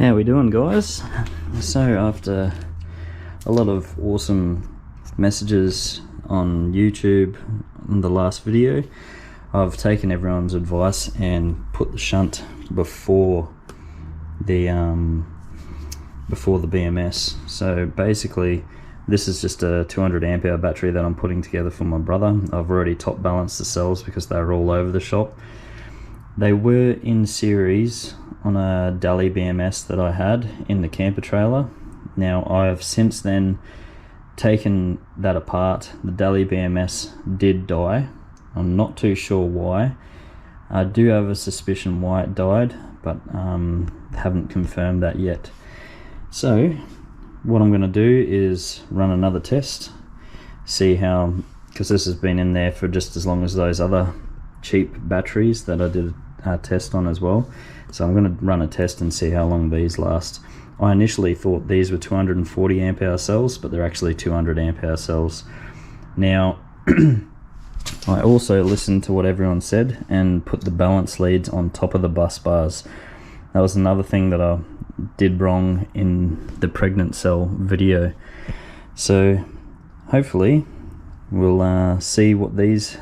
How we doing, guys? So after a lot of awesome messages on YouTube in the last video, I've taken everyone's advice and put the shunt before the BMS. So basically this is just a 200 amp hour battery that I'm putting together for my brother. I've already top balanced the cells because they're all over the shop. They were in series on a Dali BMS that I had in the camper trailer. Now I have since then taken that apart. The Dali BMS did die. I'm not too sure why. I do have a suspicion why it died, but haven't confirmed that yet. So what I'm going to do is run another test, see how, because this has been in there for just as long as those other cheap batteries that I did a test on as well. So I'm going to run a test and see how long these last. I initially thought these were 240 amp hour cells, but they're actually 200 amp hour cells. Now I also listened to what everyone said and put the balance leads on top of the bus bars. That was another thing that I did wrong in the pregnant cell video. So hopefully we'll see what these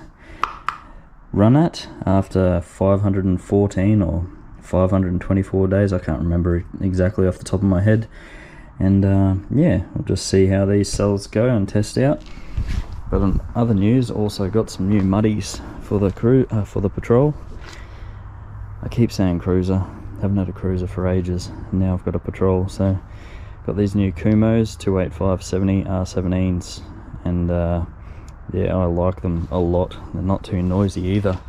run at after 514 or 524 days. I can't remember exactly off the top of my head. And yeah, we'll just see how these cells go and test out. But on other news, also got some new muddies for the patrol. I keep saying cruiser, haven't had a cruiser for ages, and now I've got a patrol. So got these new Kumos 285/70 R17s, and yeah, I like them a lot. They're not too noisy either.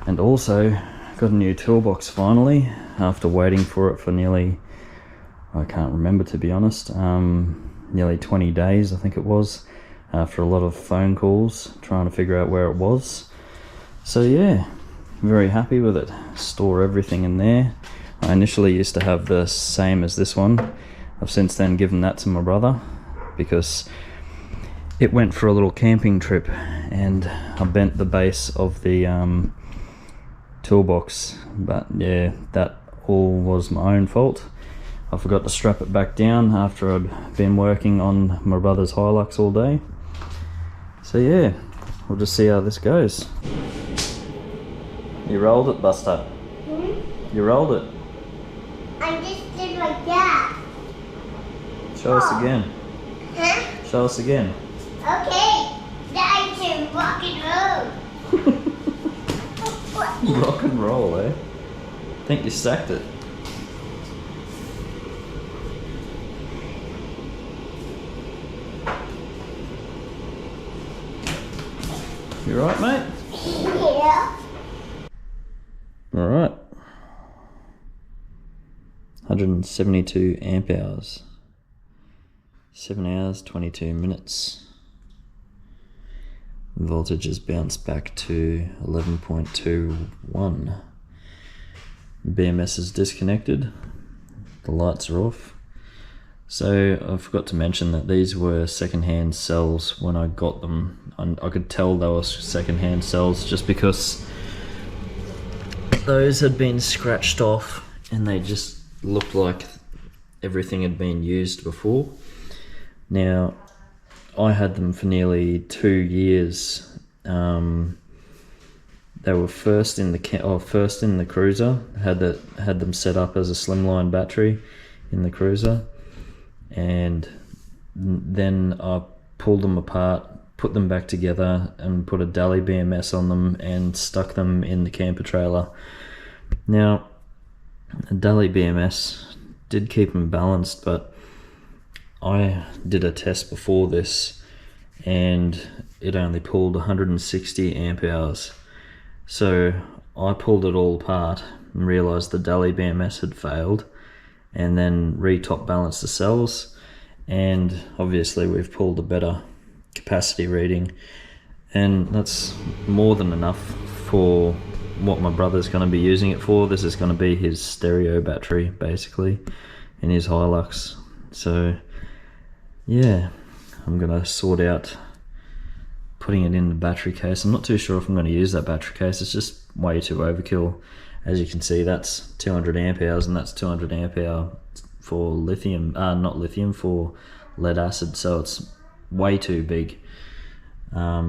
And also got a new toolbox finally, after waiting for it for nearly, I can't remember to be honest, nearly 20 days I think it was, after a lot of phone calls trying to figure out where it was. So yeah, very happy with it. Store everything in there. I initially used to have the same as this one. I've since then given that to my brother because it went for a little camping trip and I bent the base of the toolbox. But yeah, that all was my own fault. I forgot to strap it back down after I'd been working on my brother's Hilux all day. So yeah, we'll just see how this goes. You rolled it, Buster. Hmm? You rolled it. I just did like that. Show us again. Huh? Show us again. Okay. Now I rock and roll. Rock and roll, eh? I think you sacked it. You right, mate? Yeah. Alright. 172 amp hours. 7 hours, 22 minutes. Voltage has bounced back to 11.21. BMS is disconnected. The lights are off. So I forgot to mention that these were second-hand cells when I got them. I could tell they were second-hand cells just because those had been scratched off and they just looked like everything had been used before. Now I had them for nearly 2 years. They were first in the cruiser. Had them set up as a slimline battery in the cruiser, and then I pulled them apart, put them back together, and put a Dali BMS on them and stuck them in the camper trailer. Now, a Dali BMS did keep them balanced, but I did a test before this and it only pulled 160 amp hours. So I pulled it all apart and realized the Dali BMS had failed, and then re-top balanced the cells, and obviously we've pulled a better capacity reading, and that's more than enough for what my brother's going to be using it for. This is going to be his stereo battery basically in his Hilux. So yeah, I'm going to sort out putting it in the battery case. I'm not too sure if I'm going to use that battery case. It's just way too overkill. As you can see, that's 200 amp hours, and that's 200 amp hour for lithium, not lithium, for lead acid, so it's way too big. I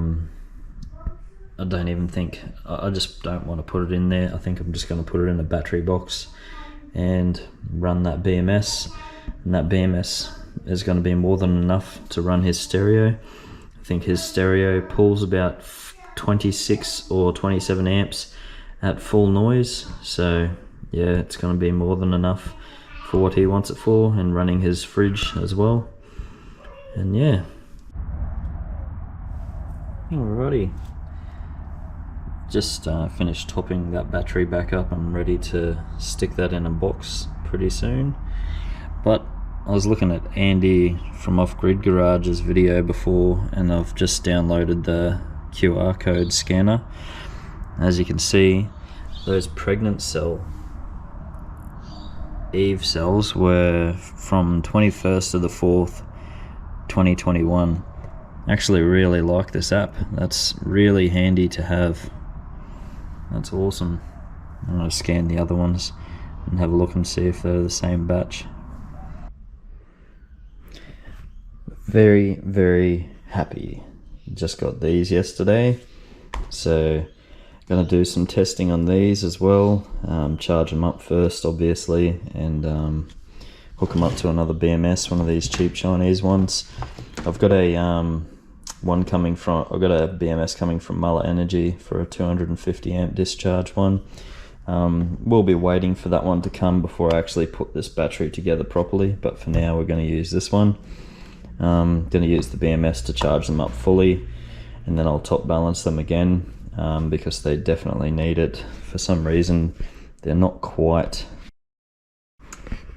don't even think, I just don't want to put it in there. I think I'm just going to put it in a battery box and run that BMS, and that BMS is going to be more than enough to run his stereo. I think his stereo pulls about 26 or 27 amps at full noise, so yeah, it's going to be more than enough for what he wants it for, and running his fridge as well. And yeah, alrighty, just finished topping that battery back up. I'm ready to stick that in a box pretty soon. But I was looking at Andy from Off Grid Garage's video before, and I've just downloaded the QR code scanner. As you can see, those pregnant cell Eve cells were from 21st of the 4th 2021. I actually really like this app. That's really handy to have. That's awesome. I'm going to scan the other ones and have a look and see if they're the same batch. Very, very happy. Just got these yesterday, so gonna do some testing on these as well. Charge them up first, obviously, and hook them up to another BMS, one of these cheap Chinese ones. I've got a BMS coming from Muller Energy for a 250 amp discharge one. We'll be waiting for that one to come before I actually put this battery together properly, but for now we're going to use this one. Going to use the BMS to charge them up fully, and then I'll top balance them again, because they definitely need it. For some reason they're not quite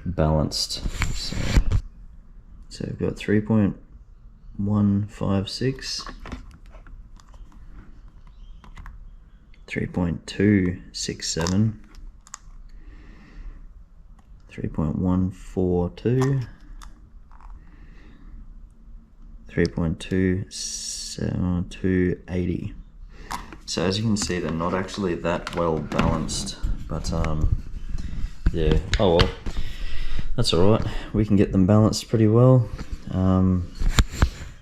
balanced. So we've got 3.156, 3.267, 3.142, 3.27280. So as you can see, they're not actually that well balanced, but yeah, oh well, that's alright, we can get them balanced pretty well.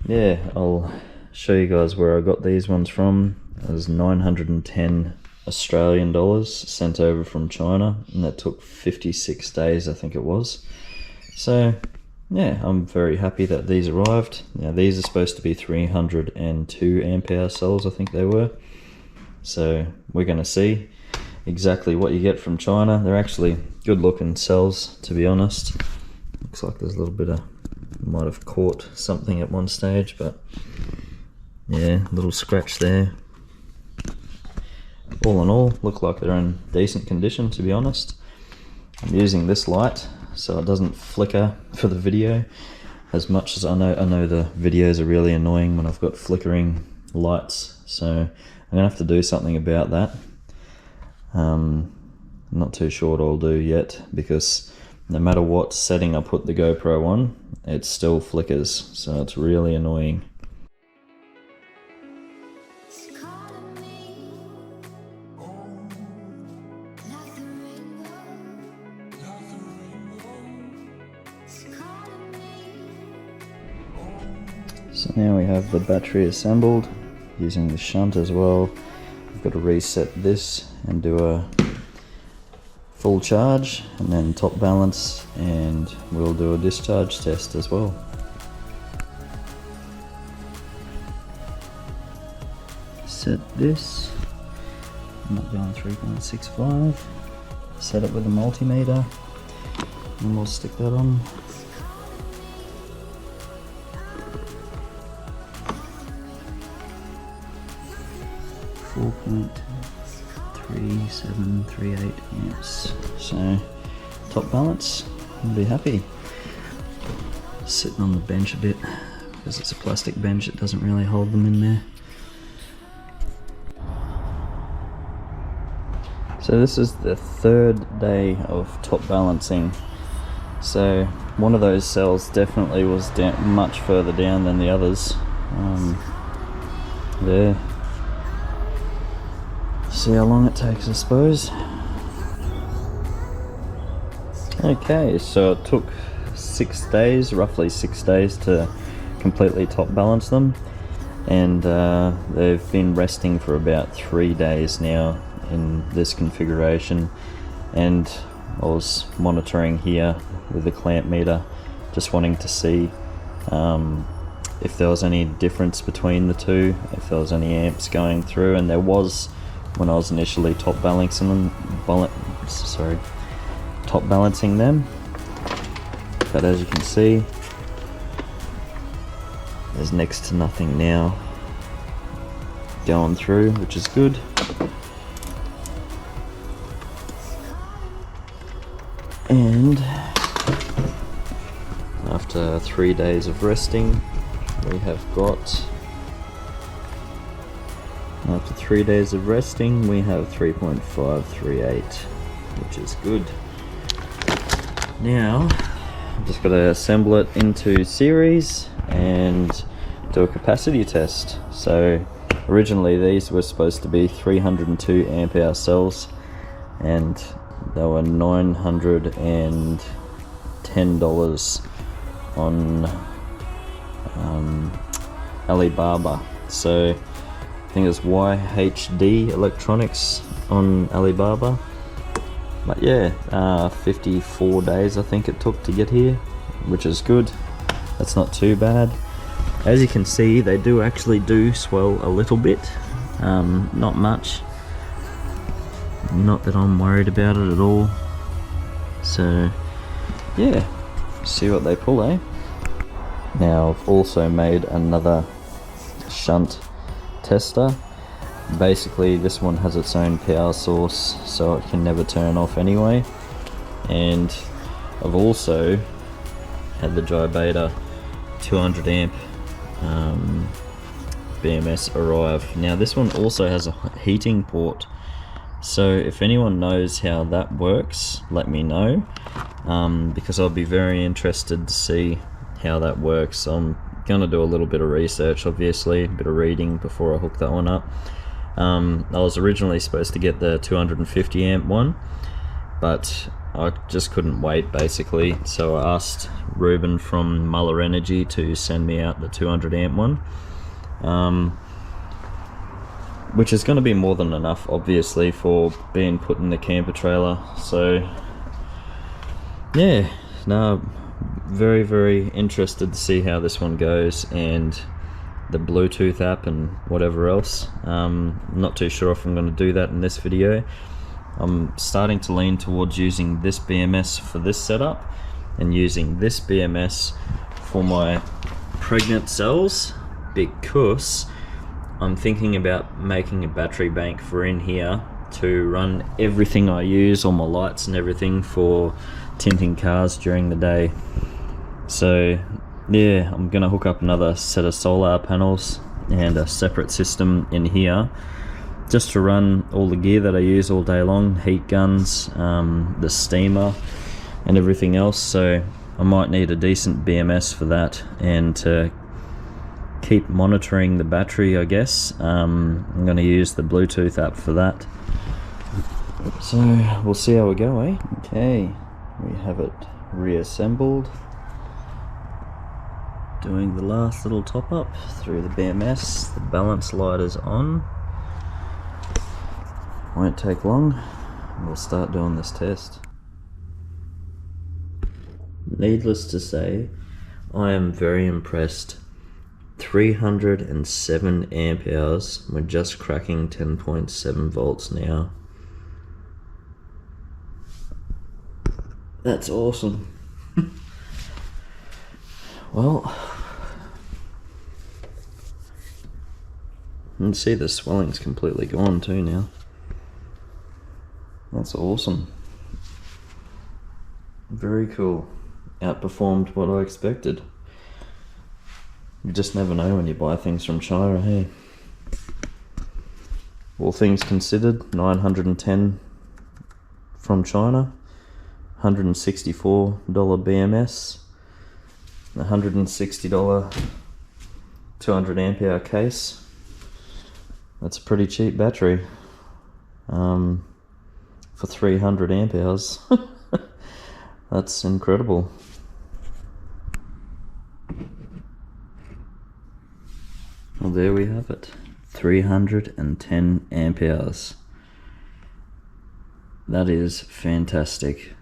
Yeah, I'll show you guys where I got these ones from. It was 910 Australian dollars sent over from China, and that took 56 days, I think it was. So yeah, I'm very happy that these arrived. Now these are supposed to be 302 amp hour cells, I think they were. So we're going to see exactly what you get from China. They're actually good looking cells, to be honest. Looks like there's a little bit of, might have caught something at one stage, but yeah, a little scratch there. All in all, look like they're in decent condition, to be honest. I'm using this light so it doesn't flicker for the video as much as I know the videos are really annoying when I've got flickering lights, so I'm gonna have to do something about that. Not too sure what I'll do yet, because no matter what setting I put the GoPro on, it still flickers, so it's really annoying. So now we have the battery assembled using the shunt as well. I've got to reset this and do a full charge and then top balance, and we'll do a discharge test as well. Set this, I'm not going 3.65, set it with a multimeter, and we'll stick that on. .3738 amps. So top balance, I'll be happy. Sitting on the bench a bit because it's a plastic bench, it doesn't really hold them in there. So this is the third day of top balancing. So one of those cells definitely was much further down than the others. There. See how long it takes, I suppose. Okay, so it took 6 days, roughly 6 days, to completely top balance them, and they've been resting for about 3 days now in this configuration. And I was monitoring here with the clamp meter, just wanting to see if there was any difference between the two, if there was any amps going through, and there was when I was initially top balancing them. But as you can see, there's next to nothing now going through, which is good. And after 3 days of resting, we have got, after 3 days of resting, we have 3.538, which is good. Now, I've just got to assemble it into series and do a capacity test. So originally these were supposed to be 302 amp hour cells, and they were $910 on Alibaba. So I think it's YHD Electronics on Alibaba. But yeah, 54 days I think it took to get here, which is good. That's not too bad. As you can see, they do actually swell a little bit, not much. Not that I'm worried about it at all. So yeah, see what they pull, eh? Now I've also made another shunt tester. Basically this one has its own power source, so it can never turn off anyway. And I've also had the Beta 200 amp BMS arrive. Now this one also has a heating port, so if anyone knows how that works, let me know, because I'll be very interested to see how that works. I'm gonna do a little bit of research, obviously, a bit of reading before I hook that one up. I was originally supposed to get the 250 amp one, but I just couldn't wait basically, so I asked Ruben from Muller Energy to send me out the 200 amp one, which is going to be more than enough obviously for being put in the camper trailer. So yeah, no, very, very interested to see how this one goes, and the Bluetooth app and whatever else. Not too sure if I'm going to do that in this video. I'm starting to lean towards using this BMS for this setup and using this BMS for my pregnant cells, because I'm thinking about making a battery bank for in here to run everything I use, all my lights and everything, for tinting cars during the day. So yeah, I'm gonna hook up another set of solar panels and a separate system in here just to run all the gear that I use all day long, heat guns, the steamer and everything else. So I might need a decent BMS for that, and to keep monitoring the battery, I guess, I'm gonna use the Bluetooth app for that. So we'll see how we go, eh? Okay, we have it reassembled. Doing the last little top up through the BMS. The balance light is on. Won't take long. We'll start doing this test. Needless to say, I am very impressed. 307 amp hours. We're just cracking 10.7 volts now. That's awesome. Well, you can see the swelling's completely gone too now. That's awesome. Very cool. Outperformed what I expected. You just never know when you buy things from China, hey? All things considered, $910 from China, $164 BMS, $160 200 amp hour case. That's a pretty cheap battery for 300 amp hours. That's incredible. Well, there we have it. 310 amp hours. That is fantastic.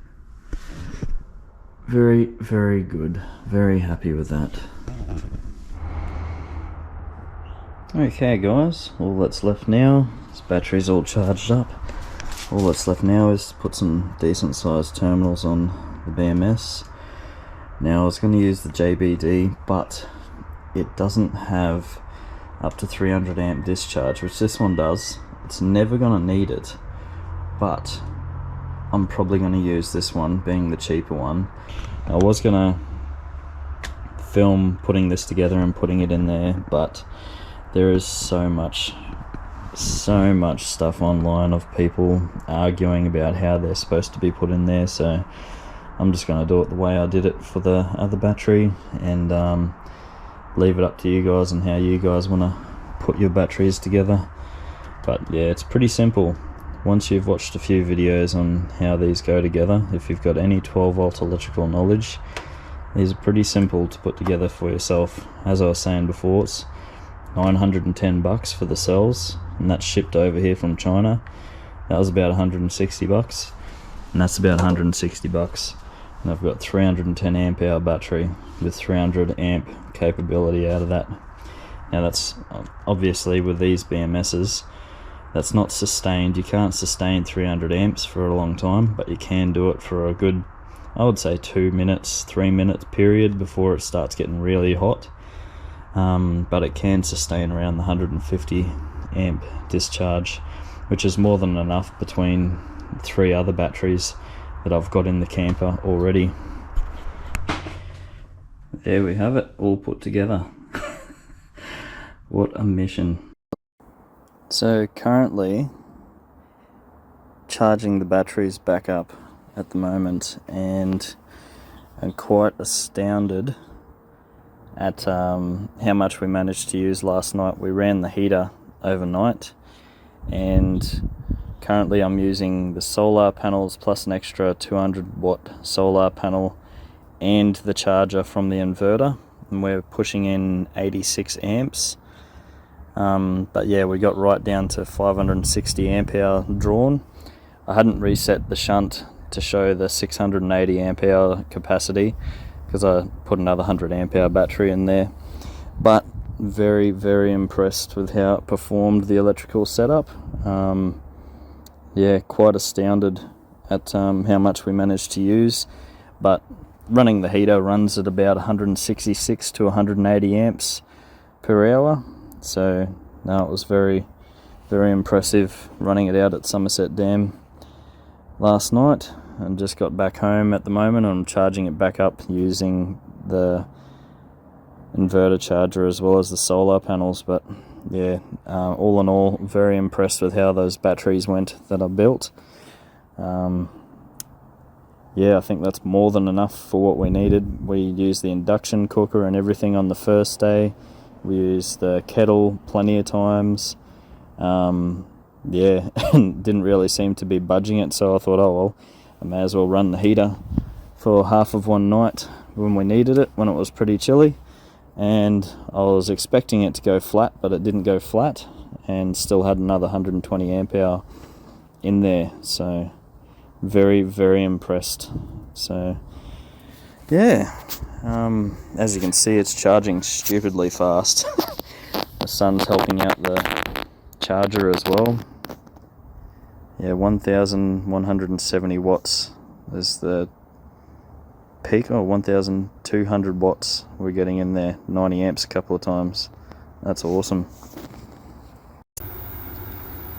Very, very good. Very happy with that. Okay guys, all that's left now, this battery's all charged up. All that's left now is to put some decent sized terminals on the BMS. Now I was going to use the JBD, but it doesn't have up to 300 amp discharge, which this one does. It's never going to need it, but I'm probably going to use this one, being the cheaper one. I was going to film putting this together and putting it in there, but there is so much stuff online of people arguing about how they're supposed to be put in there, so I'm just going to do it the way I did it for the other battery, and leave it up to you guys and how you guys want to put your batteries together. But yeah, it's pretty simple. Once you've watched a few videos on how these go together, if you've got any 12 volt electrical knowledge, these are pretty simple to put together for yourself. As I was saying before, it's $910 for the cells, and that's shipped over here from China. That was about $160, and that's about $160. And I've got 310 amp hour battery with 300 amp capability out of that. Now that's obviously, with these BMSs, that's not sustained. You can't sustain 300 amps for a long time, but you can do it for a good, I would say 2 minutes, 3 minute period before it starts getting really hot. But it can sustain around the 150 amp discharge, which is more than enough between 3 other batteries that I've got in the camper already. There we have it, all put together. What a mission. So currently charging the batteries back up at the moment, and I'm quite astounded at how much we managed to use last night. We ran the heater overnight, and currently I'm using the solar panels plus an extra 200 watt solar panel and the charger from the inverter, and we're pushing in 86 amps. But yeah, we got right down to 560 amp hour drawn. I hadn't reset the shunt to show the 680 amp hour capacity because I put another 100 amp hour battery in there. But very, very impressed with how it performed, the electrical setup. Yeah, quite astounded at how much we managed to use. But running the heater runs at about 166 to 180 amps per hour. So no, it was very, very impressive running it out at Somerset Dam last night, and just got back home at the moment. I'm charging it back up using the inverter charger as well as the solar panels. But yeah, all in all, very impressed with how those batteries went that I built. Yeah, I think that's more than enough for what we needed. We used the induction cooker and everything on the first day. We used the kettle plenty of times. Yeah, and didn't really seem to be budging it, so I thought, oh well, I may as well run the heater for half of one night when we needed it, when it was pretty chilly. And I was expecting it to go flat, but it didn't go flat, and still had another 120 amp hour in there. So very, very impressed. So yeah, as you can see, it's charging stupidly fast. The sun's helping out the charger as well. Yeah, 1170 watts is the peak. 1200 watts we're getting in there, 90 amps a couple of times. That's awesome.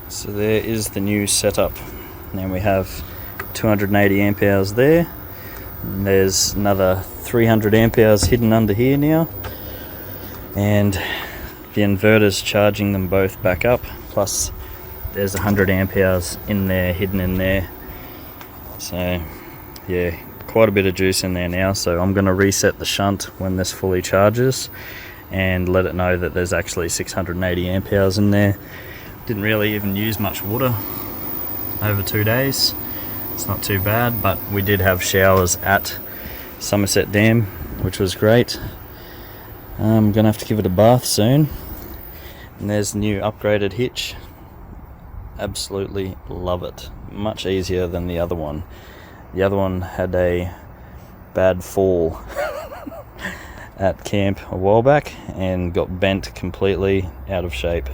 So there is the new setup. Now we have 280 amp hours there, and there's another 300 amp hours hidden under here now, and the inverter's charging them both back up, plus there's 100 amp hours in there, hidden in there. So yeah, quite a bit of juice in there now. So I'm going to reset the shunt when this fully charges and let it know that there's actually 680 amp hours in there. Didn't really even use much water over 2 days. It's not too bad, but we did have showers at Somerset Dam, which was great. I'm gonna have to give it a bath soon. And there's the new upgraded hitch. Absolutely love it. Much easier than the other one. The other one had a bad fall at camp a while back and got bent completely out of shape.